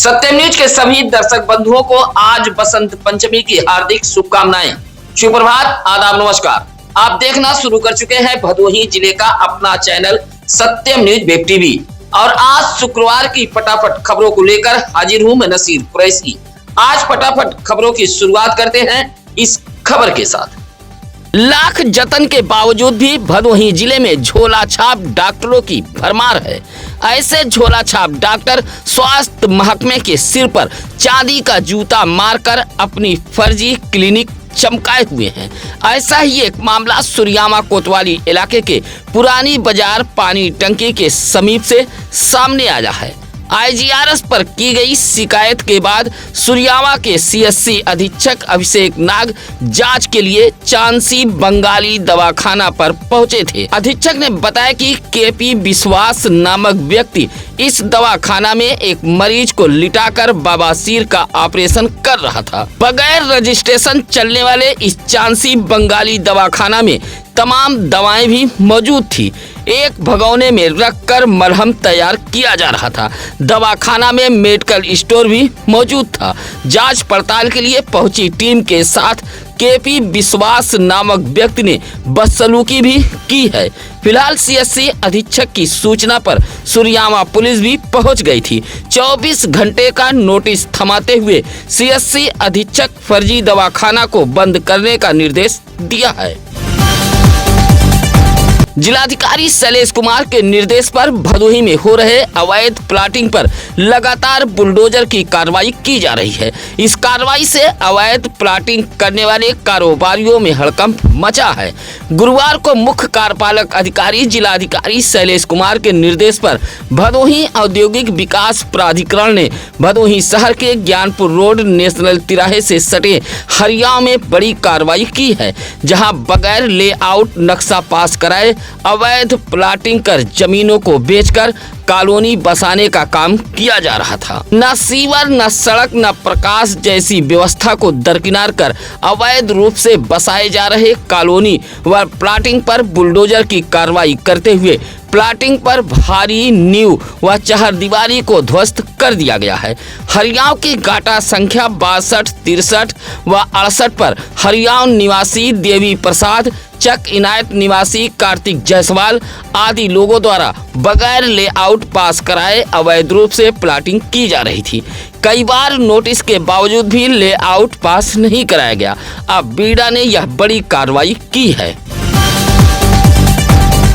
सत्यम news के सभी दर्शक बंधुओं को आज बसंत पंचमी की हार्दिक शुभकामनाएं। सुप्रभात, आदाब, नमस्कार। आप देखना शुरू कर चुके हैं भदोही जिले का अपना चैनल सत्यम न्यूज वेब टीवी और आज शुक्रवार की फटाफट खबरों को लेकर हाजिर हूं मैं नसीर कुरैशी। आज फटाफट खबरों की शुरुआत करते हैं इस खबर के साथ। लाख जतन के बावजूद भी भदोही जिले में झोला छाप डॉक्टरों की भरमार है। ऐसे झोला छाप डॉक्टर स्वास्थ्य महकमे के सिर पर चांदी का जूता मारकर अपनी फर्जी क्लिनिक चमकाए हुए हैं। ऐसा ही एक मामला सुरियामा कोतवाली इलाके के पुरानी बाजार पानी टंकी के समीप से सामने आया है। IGRS पर की गई शिकायत के बाद सुरियामा के CSC अधीक्षक अभिषेक नाग जांच के लिए चांसी बंगाली दवाखाना पर पहुंचे थे। अधीक्षक ने बताया कि KP विश्वास नामक व्यक्ति इस दवाखाना में एक मरीज को लिटाकर बवासीर का ऑपरेशन कर रहा था। बगैर रजिस्ट्रेशन चलने वाले इस चांसी बंगाली दवाखाना में तमाम दवाएं भी मौजूद थी। एक भगोने में रखकर मलहम तैयार किया जा रहा था। दवाखाना में मेडिकल स्टोर भी मौजूद था। जांच पड़ताल के लिए पहुंची टीम के साथ KP विश्वास नामक व्यक्ति ने बदसलूकी भी की है। फिलहाल CSC अधीक्षक की सूचना पर सुरियामा पुलिस भी पहुंच गई थी। 24 घंटे का नोटिस थमाते हुए CSC अधीक्षक फर्जी दवाखाना को बंद करने का निर्देश दिया है। जिलाधिकारी शैलेश कुमार के निर्देश पर भदोही में हो रहे अवैध प्लाटिंग पर लगातार बुलडोजर की कार्रवाई की जा रही है। इस कार्रवाई से अवैध प्लाटिंग करने वाले कारोबारियों में हड़कंप मचा है। गुरुवार को मुख्य कार्यपालक अधिकारी जिलाधिकारी शैलेश कुमार के निर्देश पर भदोही औद्योगिक विकास प्राधिकरण ने भदोही शहर के ज्ञानपुर रोड नेशनल तिराहे से सटे हरियाव में बड़ी कार्रवाई की है, जहां बगैर लेआउट नक्शा पास कराए अवैध प्लाटिंग कर जमीनों को बेचकर कॉलोनी बसाने का काम किया जा रहा था। न सीवर, न सड़क, न प्रकाश जैसी व्यवस्था को दरकिनार कर अवैध रूप से बसाए जा रहे कॉलोनी व प्लाटिंग पर बुलडोजर की कार्रवाई करते हुए प्लाटिंग पर भारी नींव व चहरदीवारी को ध्वस्त कर दिया गया है। हरियाव की गाटा संख्या 62, 63 व 68 पर हरियाव निवासी देवी प्रसाद, चक इनायत निवासी कार्तिक जायसवाल आदि लोगों द्वारा बगैर लेआउट पास कराए अवैध रूप से प्लाटिंग की जा रही थी। कई बार नोटिस के बावजूद भी लेआउट पास नहीं कराया गया। अब बीडा ने यह बड़ी कार्रवाई की है।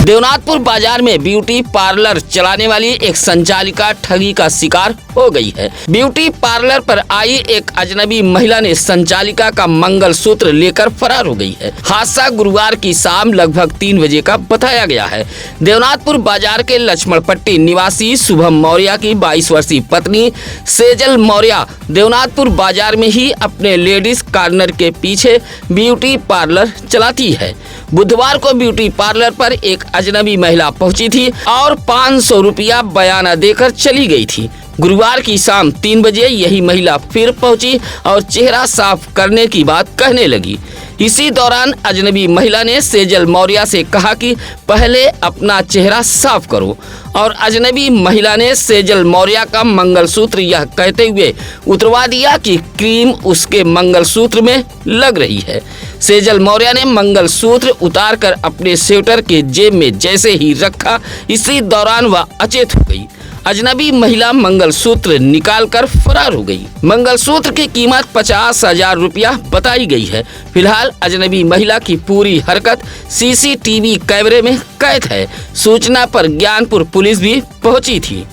देवनाथपुर बाजार में ब्यूटी पार्लर चलाने वाली एक संचालिका ठगी का शिकार हो गई है। ब्यूटी पार्लर पर आई एक अजनबी महिला ने संचालिका का मंगलसूत्र लेकर फरार हो गई है। हादसा गुरुवार की शाम लगभग 3 बजे का बताया गया है। देवनाथपुर बाजार के लक्ष्मणपट्टी निवासी शुभम मौर्य की 22 वर्षीय पत्नी सेजल मौर्य देवनाथपुर बाजार में ही अपने लेडीज कॉर्नर के पीछे ब्यूटी पार्लर चलाती है। बुधवार को ब्यूटी पार्लर पर एक अजनबी महिला पहुंची थी और 500 रुपया बयाना देकर चली गई थी। गुरुवार की शाम 3 बजे यही महिला फिर पहुंची और चेहरा साफ करने की बात कहने लगी। इसी दौरान अजनबी महिला ने सेजल मौर्य से कहा कि पहले अपना चेहरा साफ करो और अजनबी महिला ने सेजल मौर्य का मंगलसूत्र यह कहते हुए उतरवा दिया कि क्रीम उसके मंगलसूत्र में लग रही है। सेजल मौर्य ने मंगलसूत्र उतारकर अपने स्वेटर के जेब में जैसे ही रखा, इसी दौरान वह अचेत हो गई। अजनबी महिला मंगलसूत्र निकालकर फरार हो गई। मंगलसूत्र की कीमत 50,000 रुपया बताई गई है। फिलहाल अजनबी महिला की पूरी हरकत CCTV कैमरे में कैद है। सूचना पर ज्ञानपुर पुलिस भी पहुंची थी।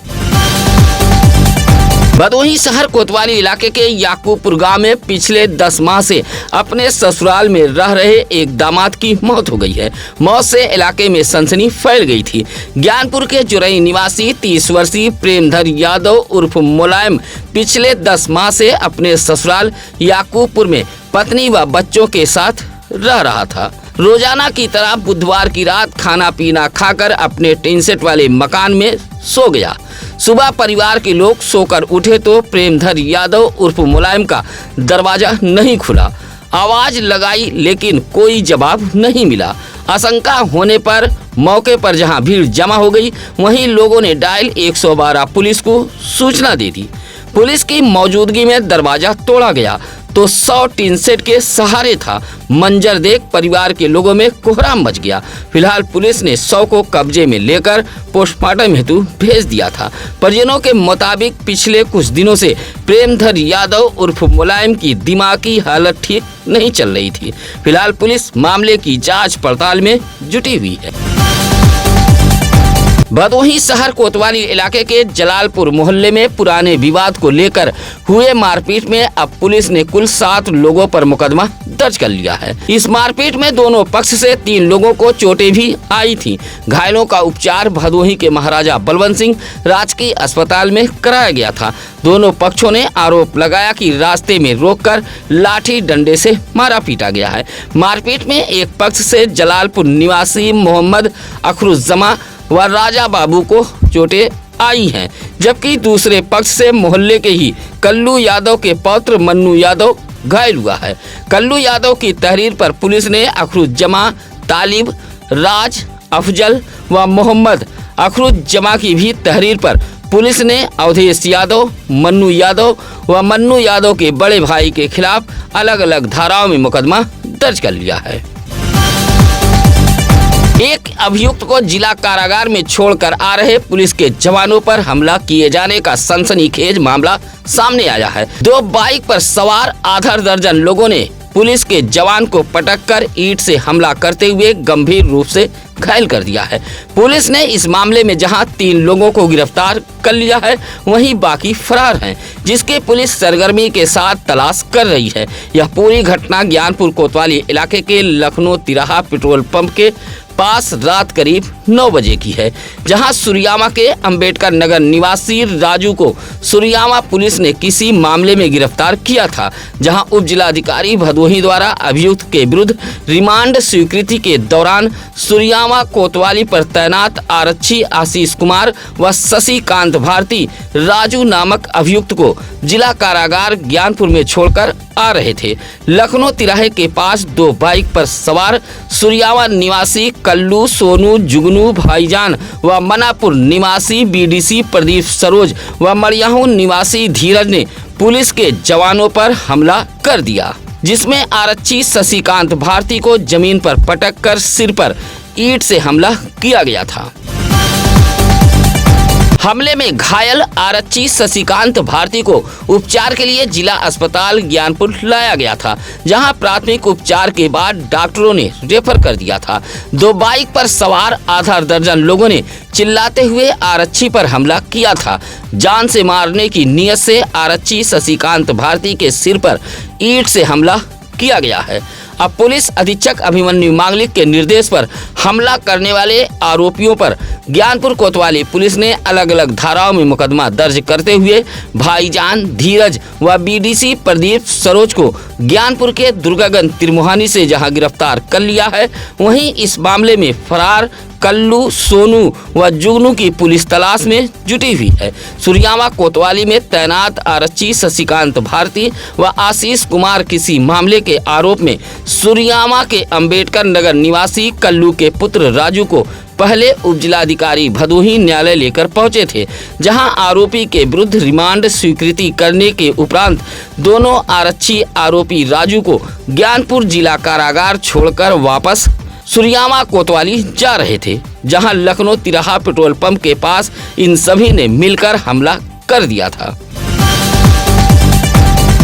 भदोही शहर कोतवाली इलाके के याकूबपुर गांव में पिछले 10 माह से अपने ससुराल में रह रहे एक दामाद की मौत हो गई है। मौत से इलाके में सनसनी फैल गई थी। ज्ञानपुर के जुरई निवासी 30 वर्षीय प्रेमधर यादव उर्फ मुलायम पिछले 10 माह से अपने ससुराल याकूबपुर में पत्नी व बच्चों के साथ रह रहा था। रोजाना की तरह बुधवार की रात खाना पीना खाकर अपने टीन सेट वाले मकान में सो गया। सुबह परिवार के लोग सोकर उठे तो प्रेमधर यादव उर्फ मुलायम का दरवाजा नहीं खुला। आवाज लगाई लेकिन कोई जवाब नहीं मिला। आशंका होने पर मौके पर जहां भीड़ जमा हो गई, वहीं लोगों ने डायल 112 पुलिस को सूचना दे दी। पुलिस की मौजूदगी में दरवाजा तोड़ा गया तो 100 टीन सेट के सहारे था। मंजर देख परिवार के लोगों में कोहराम मच गया। फिलहाल पुलिस ने 100 को कब्जे में लेकर पोस्टमार्टम हेतु भेज दिया था। परिजनों के मुताबिक पिछले कुछ दिनों से प्रेमधर यादव उर्फ मुलायम की दिमागी हालत ठीक नहीं चल रही थी। फिलहाल पुलिस मामले की जांच पड़ताल में जुटी हुई है। भदोही शहर कोतवाली इलाके के जलालपुर मोहल्ले में पुराने विवाद को लेकर हुए मारपीट में अब पुलिस ने कुल 7 लोगों पर मुकदमा दर्ज कर लिया है। इस मारपीट में दोनों पक्ष से 3 लोगों को चोटें भी आई थीं। घायलों का उपचार भदोही के महाराजा बलवंत सिंह राजकीय अस्पताल में कराया गया था। दोनों पक्षों ने आरोप लगाया कि रास्ते में रोककर लाठी डंडे से मारा पीटा गया है। मारपीट में एक पक्ष से जलालपुर निवासी मोहम्मद अखरुज्जमा व राजा बाबू को चोटें आई हैं, जबकि दूसरे पक्ष से मोहल्ले के ही कल्लू यादव के पौत्र मन्नू यादव घायल हुआ है। कल्लू यादव की तहरीर पर पुलिस ने अखरुज्जमा, तालिब, राज, अफजल व मोहम्मद अखरुज्जमा की भी तहरीर पर पुलिस ने अवधेश यादव, मन्नू यादव के बड़े भाई के खिलाफ अलग अलग धाराओं में मुकदमा दर्ज कर लिया है। एक अभियुक्त को जिला कारागार में छोड़कर आ रहे पुलिस के जवानों पर हमला किए जाने का सनसनीखेज मामला सामने आया है। 2 बाइक पर सवार आधा दर्जन लोगों ने पुलिस के जवान को पटककर ईंट से हमला करते हुए गंभीर रूप से घायल कर दिया है। पुलिस ने इस मामले में जहां 3 लोगों को गिरफ्तार कर लिया है, वहीं बाकी फरार हैं, जिसके पुलिस सरगर्मी के साथ तलाश कर रही है। यह पूरी घटना ज्ञानपुर कोतवाली इलाके के लखनऊ तिराहा पेट्रोल पंप के पास रात करीब 9 बजे की है, जहां सुरियामा के अंबेडकर नगर निवासी राजू को सुरियामा पुलिस ने किसी मामले में गिरफ्तार किया था। जहां उप जिलाधिकारी भदोही द्वारा अभियुक्त के विरुद्ध रिमांड स्वीकृति के दौरान सुरियामा कोतवाली पर तैनात आरक्षी आशीष कुमार व शशिकांत भारती राजू नामक अभियुक्त को जिला कारागार ज्ञानपुर में छोड़कर आ रहे थे। लखनऊ तिराहे के पास 2 बाइक पर सवार सुरियामा निवासी कल्लू, सोनू, जुगनू, भाईजान व मनापुर निवासी बीडीसी प्रदीप सरोज व मरियाहू निवासी धीरज ने पुलिस के जवानों पर हमला कर दिया, जिसमें आरक्षी शशिकांत भारती को जमीन पर पटककर सिर पर ईंट से हमला किया गया था। हमले में घायल आरक्षी शशिकांत भारती को उपचार के लिए जिला अस्पताल ज्ञानपुर लाया गया था, जहां प्राथमिक उपचार के बाद डॉक्टरों ने रेफर कर दिया था। 2 बाइक पर सवार आधा दर्जन लोगों ने चिल्लाते हुए आरक्षी पर हमला किया था। जान से मारने की नीयत से आरक्षी शशिकांत भारती के सिर पर ईंट से हमला किया गया है। अब पुलिस अधीक्षक अभिमन्यु मांगलिक के निर्देश पर हमला करने वाले आरोपियों पर ज्ञानपुर कोतवाली पुलिस ने अलग अलग धाराओं में मुकदमा दर्ज करते हुए भाईजान, धीरज व बीडीसी प्रदीप सरोज को ज्ञानपुर के दुर्गागंज तिरमुहानी से जहां गिरफ्तार कर लिया है, वहीं इस मामले में फरार कल्लू, सोनू व जुगनू की पुलिस तलाश में जुटी हुई है। सुरियामा कोतवाली में तैनात आरक्षी शशिकांत भारती व आशीष कुमार किसी मामले के आरोप में सुरियामा के अंबेडकर नगर निवासी कल्लू के पुत्र राजू को पहले उप जिलाधिकारी भदोही न्यायालय लेकर पहुंचे थे, जहां आरोपी के विरुद्ध रिमांड स्वीकृति करने के उपरांत दोनों आरक्षी आरोपी राजू को ज्ञानपुर जिला कारागार छोड़कर वापस सुरियामा कोतवाली जा रहे थे, जहां लखनऊ तिराहा पेट्रोल पंप के पास इन सभी ने मिलकर हमला कर दिया था।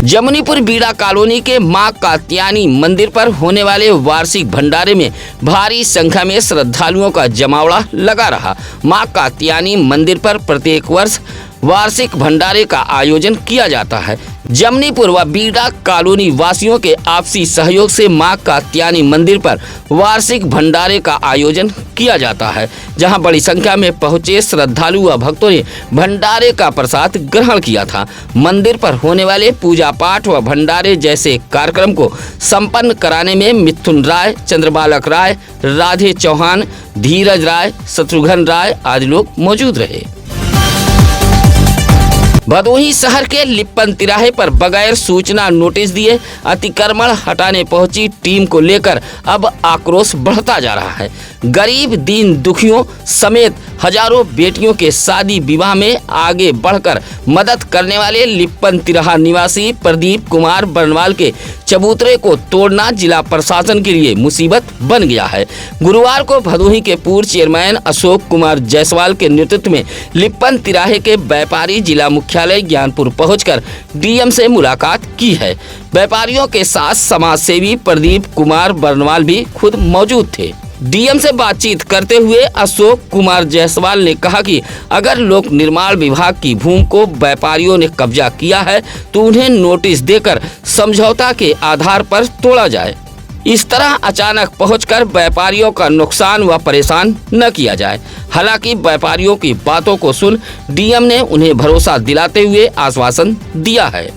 जमुनीपुर बीड़ा कॉलोनी के मां कात्यायनी मंदिर पर होने वाले वार्षिक भंडारे में भारी संख्या में श्रद्धालुओं का जमावड़ा लगा रहा। मां कात्यायनी मंदिर पर प्रत्येक वर्ष वार्षिक भंडारे का आयोजन किया जाता है। जमनीपुर व बीड़ा कॉलोनी वासियों के आपसी सहयोग से मां कात्यायनी मंदिर पर वार्षिक भंडारे का आयोजन किया जाता है, जहां बड़ी संख्या में पहुंचे श्रद्धालु व भक्तों ने भंडारे का प्रसाद ग्रहण किया था। मंदिर पर होने वाले पूजा पाठ व भंडारे जैसे कार्यक्रम को संपन्न कराने में मिथुन राय, चंद्रबालक राय, राधे चौहान, धीरज राय, शत्रुघ्न राय आदि लोग मौजूद रहे। भदोही शहर के लिप्पन तिराहे पर बगैर सूचना नोटिस दिए अतिक्रमण हटाने पहुंची टीम को लेकर अब आक्रोश बढ़ता जा रहा है। गरीब दीन दुखियों समेत हजारों बेटियों के शादी विवाह में आगे बढ़कर मदद करने वाले लिप्पन तिराहा निवासी प्रदीप कुमार बरनवाल के चबूतरे को तोड़ना जिला प्रशासन के लिए मुसीबत बन गया है। गुरुवार को भदोही के पूर्व चेयरमैन अशोक कुमार जायसवाल के नेतृत्व में लिप्पन तिराहे के व्यापारी जिला मुख्यालय ज्ञानपुर पहुंचकर डीएम से मुलाकात की है। व्यापारियों के साथ समाज सेवी प्रदीप कुमार बरनवाल भी खुद मौजूद थे। डीएम से बातचीत करते हुए अशोक कुमार जायसवाल ने कहा कि अगर लोक निर्माण विभाग की भूमि को व्यापारियों ने कब्जा किया है तो उन्हें नोटिस देकर समझौता के आधार पर तोड़ा जाए। इस तरह अचानक पहुंचकर व्यापारियों का नुकसान व परेशान न किया जाए। हालांकि व्यापारियों की बातों को सुन डीएम ने उन्हें भरोसा दिलाते हुए आश्वासन दिया है।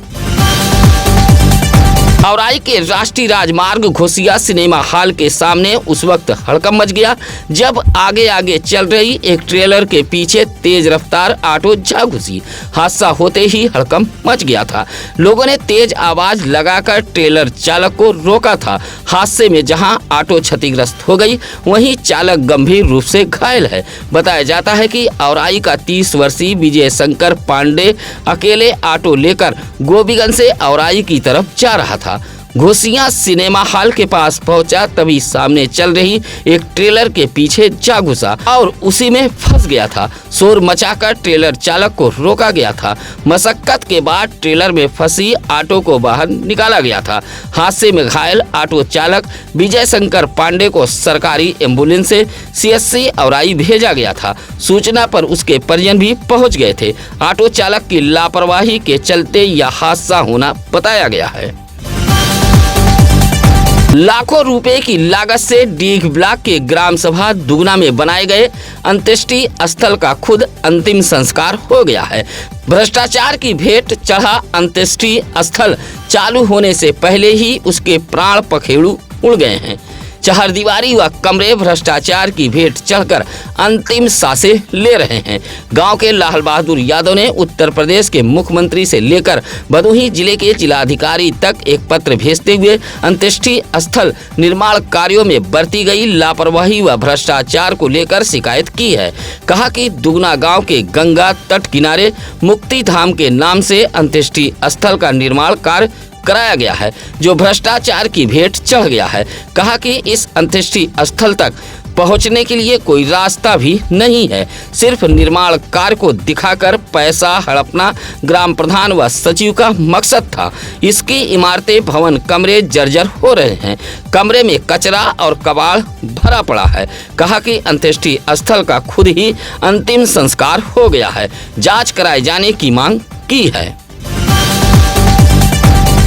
औराई के राष्ट्रीय राजमार्ग घोसिया सिनेमा हॉल के सामने उस वक्त हड़कंप मच गया जब आगे आगे चल रही एक ट्रेलर के पीछे तेज रफ्तार ऑटो जा घुसी। हादसा होते ही हड़कंप मच गया था। लोगों ने तेज आवाज लगाकर ट्रेलर चालक को रोका था। हादसे में जहां ऑटो क्षतिग्रस्त हो गई, वहीं चालक गंभीर रूप से घायल है। बताया जाता है कि औराई का 30 वर्षीय विजय शंकर पांडे अकेले ऑटो लेकर गोपीगंज से औराई की तरफ जा रहा था। घोसिया सिनेमा हॉल के पास पहुंचा तभी सामने चल रही एक ट्रेलर के पीछे जा घुसा और उसी में फंस गया था। शोर मचाकर ट्रेलर चालक को रोका गया था। मशक्कत के बाद ट्रेलर में फंसी ऑटो को बाहर निकाला गया था। हादसे में घायल ऑटो चालक विजय शंकर पांडे को सरकारी एम्बुलेंस से CSC औराई भेजा गया था। सूचना पर उसके परिजन भी पहुंच गए थे। ऑटो चालक की लापरवाही के चलते यह हादसा होना बताया गया है। लाखों रुपए की लागत से डीग ब्लॉक के ग्राम सभा दुगना में बनाए गए अंत्येष्टि स्थल का खुद अंतिम संस्कार हो गया है। भ्रष्टाचार की भेंट चढ़ा अंत्येष्टि स्थल चालू होने से पहले ही उसके प्राण पखेरु उड़ गए हैं। चहारदीवारी व कमरे भ्रष्टाचार की भेंट चढ़कर अंतिम सांसें ले रहे हैं। गांव के लाल बहादुर यादव ने उत्तर प्रदेश के मुख्यमंत्री से लेकर भदोही जिले के जिलाधिकारी तक एक पत्र भेजते हुए अंत्येष्टि स्थल निर्माण कार्यों में बरती गई लापरवाही व भ्रष्टाचार को लेकर शिकायत की है। कहा कि दुगना गांव के गंगा तट किनारे मुक्ति धाम के नाम से अंत्येष्टि स्थल का निर्माण कार्य कराया गया है, जो भ्रष्टाचार की भेंट चढ़ गया है। कहा कि इस अंत्येष्टि स्थल तक पहुंचने के लिए कोई रास्ता भी नहीं है। सिर्फ निर्माण कार्य को दिखाकर पैसा हड़पना ग्राम प्रधान व सचिव का मकसद था। इसकी इमारतें भवन कमरे जर्जर हो रहे हैं। कमरे में कचरा और कबाड़ भरा पड़ा है। कहा कि अंत्येष्टि स्थल का खुद ही अंतिम संस्कार हो गया है। जांच कराए जाने की मांग की है।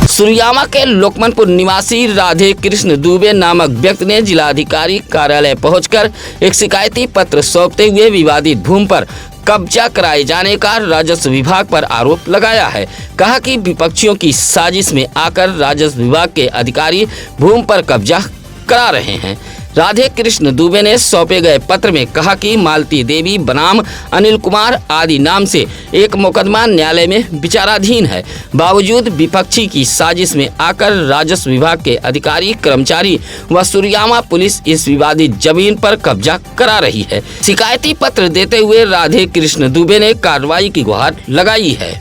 सुरियामा के लोकमनपुर निवासी राधे कृष्ण दुबे नामक व्यक्ति ने जिलाधिकारी कार्यालय पहुंचकर एक शिकायती पत्र सौंपते हुए विवादित भूमि पर कब्जा कराए जाने का राजस्व विभाग पर आरोप लगाया है। कहा कि विपक्षियों की साजिश में आकर राजस्व विभाग के अधिकारी भूमि पर कब्जा करा रहे हैं। राधे कृष्ण दुबे ने सौंपे गए पत्र में कहा कि मालती देवी बनाम अनिल कुमार आदि नाम से एक मुकदमा न्यायालय में विचाराधीन है। बावजूद विपक्षी की साजिश में आकर राजस्व विभाग के अधिकारी कर्मचारी व सुरियामा पुलिस इस विवादित जमीन पर कब्जा करा रही है। शिकायती पत्र देते हुए राधे कृष्ण दुबे ने कार्रवाई की गुहार लगाई है।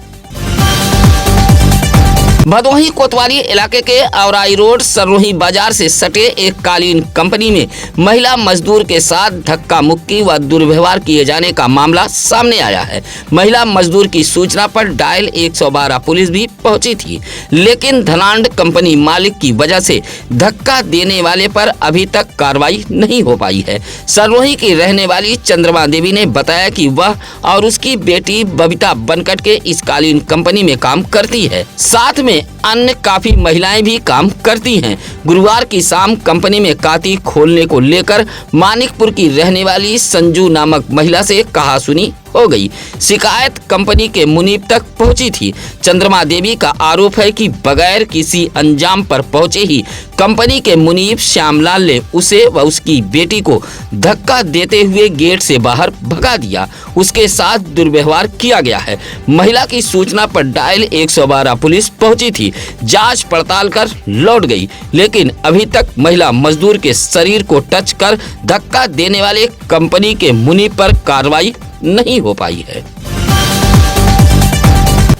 भदोही कोतवाली इलाके के औराई रोड सरोही बाजार से सटे एक कालीन कंपनी में महिला मजदूर के साथ धक्का मुक्की व दुर्व्यवहार किए जाने का मामला सामने आया है। महिला मजदूर की सूचना पर डायल 112 पुलिस भी पहुंची थी, लेकिन धनांड कंपनी मालिक की वजह से धक्का देने वाले पर अभी तक कार्रवाई नहीं हो पाई है। सरोही की रहने वाली चंद्रमा देवी ने बताया कि वह और उसकी बेटी बबीता बनकट के इस कालीन कंपनी में काम करती है। साथ में अन्य काफी महिलाएं भी काम करती हैं। गुरुवार की शाम कंपनी में काती खोलने को लेकर मानिकपुर की रहने वाली संजू नामक महिला से कहासुनी हो गई। शिकायत कंपनी के मुनीब तक पहुंची थी। चंद्रमा देवी का आरोप है कि बगैर किसी अंजाम पर पहुंचे ही कंपनी के मुनीब श्यामलाल ने उसे व उसकी बेटी को धक्का देते हुए गेट से बाहर भगा दिया। उसके साथ दुर्व्यवहार किया गया है। महिला की सूचना पर डायल 112 पुलिस पहुंची थी, जांच पड़ताल कर लौट गई, लेकिन अभी तक महिला मजदूर के शरीर को टच कर धक्का देने वाले कंपनी के मुनीब पर कार्रवाई नहीं हो पाई है।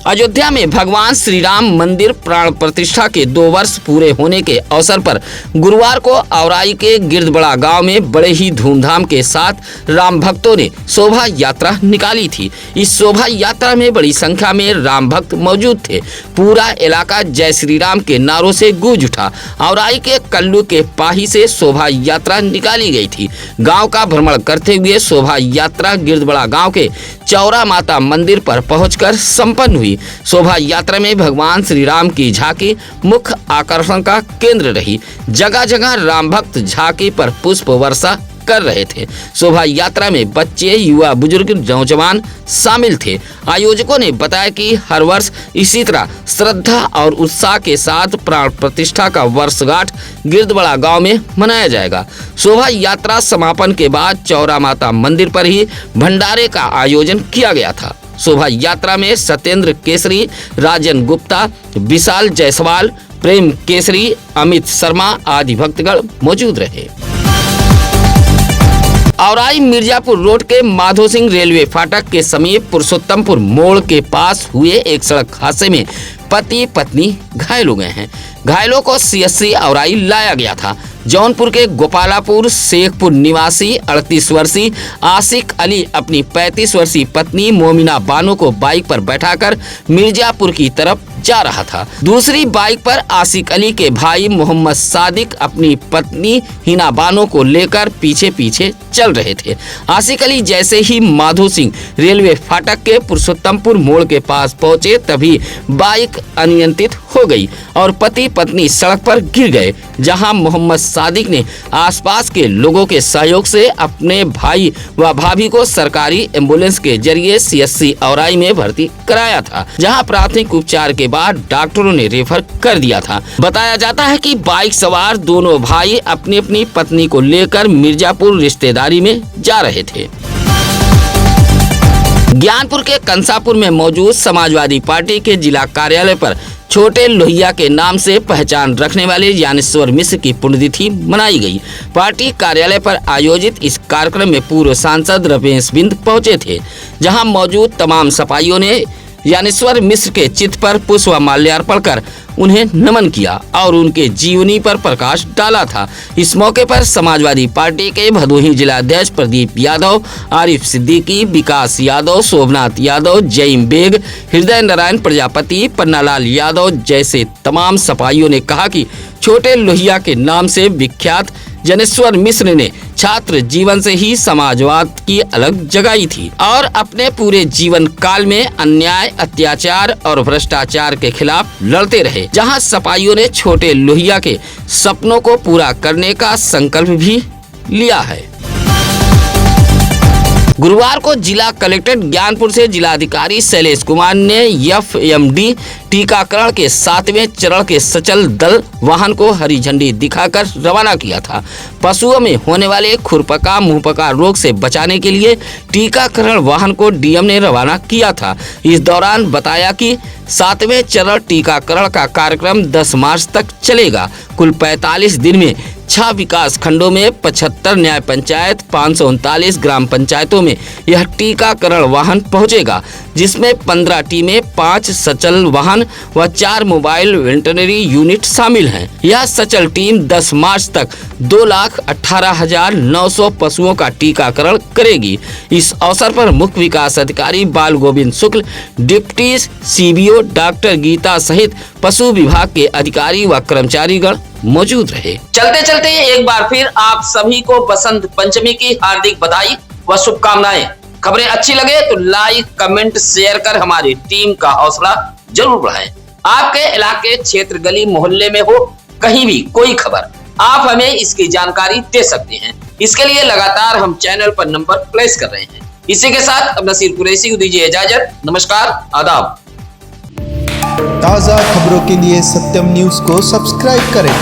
अयोध्या में भगवान श्री राम मंदिर प्राण प्रतिष्ठा के 2 वर्ष पूरे होने के अवसर पर गुरुवार को औराई के गिरदबड़ा गांव में बड़े ही धूमधाम के साथ राम भक्तों ने शोभा यात्रा निकाली थी। इस शोभा यात्रा में बड़ी संख्या में राम भक्त मौजूद थे। पूरा इलाका जय श्री राम के नारों से गूंज उठा। औराई के कल्लू के पाही से शोभा यात्रा निकाली गई थी। गाँव का भ्रमण करते हुए शोभा यात्रा गिरदबड़ा गाँव के चौरा माता मंदिर पर पहुंचकर संपन्न हुई। शोभा यात्रा में भगवान श्री राम की झांकी मुख्य आकर्षण का केंद्र रही। जगह जगह राम भक्त झांकी पर पुष्प वर्षा कर रहे थे। शोभा यात्रा में बच्चे, युवा, बुजुर्ग, नौजवान शामिल थे। आयोजकों ने बताया कि हर वर्ष इसी तरह श्रद्धा और उत्साह के साथ प्राण प्रतिष्ठा का वर्षगांठ गिरदबड़ा गांव में मनाया जाएगा। शोभा यात्रा समापन के बाद चौरा माता मंदिर पर ही भंडारे का आयोजन किया गया था। शोभा यात्रा में सत्येंद्र केसरी, राजन गुप्ता, विशाल जायसवाल, प्रेम केसरी, अमित शर्मा आदि भक्तगण मौजूद रहे। औराई मिर्जापुर रोड के माधो सिंह रेलवे फाटक के समीप पुरुषोत्तमपुर मोड़ के पास हुए एक सड़क हादसे में पति पत्नी घायल हो गए हैं। घायलों को सीएससी औराई लाया गया था। जौनपुर के गोपालापुर शेखपुर निवासी 38 वर्षीय आशिक अली अपनी 35 वर्षीय पत्नी मोमिना बानो को बाइक पर बैठाकर मिर्जापुर की तरफ जा रहा था। दूसरी बाइक पर आशिक अली के भाई मोहम्मद सादिक अपनी पत्नी हिना बानो को लेकर पीछे पीछे चल रहे थे। आशिक अली जैसे ही माधो सिंह रेलवे फाटक के पुरुषोत्तमपुर मोड़ के पास पहुंचे तभी बाइक अनियंत्रित हो गई और पति पत्नी सड़क पर गिर गए, जहां मोहम्मद सादिक ने आसपास के लोगों के सहयोग से अपने भाई व भाभी को सरकारी एम्बुलेंस के जरिए सीएससी औराई में भर्ती कराया था, जहां प्राथमिक उपचार के बाद डॉक्टरों ने रेफर कर दिया था। बताया जाता है कि बाइक सवार दोनों भाई अपनी अपनी पत्नी को लेकर मिर्जापुर रिश्तेदारी में जा रहे थे। ज्ञानपुर के कंसापुर में मौजूद समाजवादी पार्टी के जिला कार्यालय पर छोटे लोहिया के नाम से पहचान रखने वाले ज्ञानेश्वर मिश्र की पुण्यतिथि मनाई गई। पार्टी कार्यालय पर आयोजित इस कार्यक्रम में पूर्व सांसद रमेश बिंद पहुंचे थे, जहां मौजूद तमाम सपाइयों ने ज्ञानेश्वर मिश्र के चित्र पर पुष्प माल्यार्पण कर उन्हें नमन किया और उनके जीवनी पर प्रकाश डाला था। इस मौके पर समाजवादी पार्टी के भदोही जिलाध्यक्ष प्रदीप यादव, आरिफ सिद्दीकी, विकास यादव, शोभनाथ यादव, जईम बेग, हृदय नारायण प्रजापति, पन्नालाल यादव जैसे तमाम सपाइयों ने कहा कि छोटे लोहिया के नाम से विख्यात ज्ञानेश्वर मिश्र ने छात्र जीवन से ही समाजवाद की अलग जगाई थी और अपने पूरे जीवन काल में अन्याय, अत्याचार और भ्रष्टाचार के खिलाफ लड़ते रहे। जहां सपाइयों ने छोटे लोहिया के सपनों को पूरा करने का संकल्प भी लिया है। गुरुवार को जिला कलेक्ट्रेट ज्ञानपुर से जिलाधिकारी शैलेश कुमार ने एफएमडी टीकाकरण के 7वें चरण के सचल दल वाहन को हरी झंडी दिखाकर रवाना किया था। पशुओं में होने वाले खुरपका मुंहपका रोग से बचाने के लिए टीकाकरण वाहन को डीएम ने रवाना किया था। इस दौरान बताया कि 7वें चरण टीकाकरण का कार्यक्रम 10 मार्च तक चलेगा। कुल 45 दिन में 6 विकास खंडों में 75 न्याय पंचायत, 539 ग्राम पंचायतों में यह टीकाकरण वाहन पहुंचेगा, जिसमें 15 टीमें, 5 सचल वाहन व 4 मोबाइल वेटरनरी यूनिट शामिल हैं। यह सचल टीम 10 मार्च तक 2,18,900 पशुओं का टीकाकरण करेगी। इस अवसर पर मुख्य विकास अधिकारी बाल गोविंद शुक्ल, डिप्टी सीबीओ डॉक्टर गीता सहित पशु विभाग के अधिकारी व कर्मचारीगण मौजूद रहे। चलते चलते एक बार फिर आप सभी को बसंत पंचमी की हार्दिक बधाई व शुभकामनाएं। खबरें अच्छी लगे तो लाइक, कमेंट, शेयर कर हमारी टीम का हौसला जरूर बढ़ाएं। आपके इलाके, क्षेत्र, गली, मोहल्ले में हो कहीं भी कोई खबर, आप हमें इसकी जानकारी दे सकते हैं। इसके लिए लगातार हम चैनल पर नंबर प्लेस कर रहे हैं। इसी के साथ अब नसीर कुरैशी को दीजिए इजाजत। नमस्कार, आदाब। ताज़ा खबरों के लिए सत्यम न्यूज़ को सब्सक्राइब करें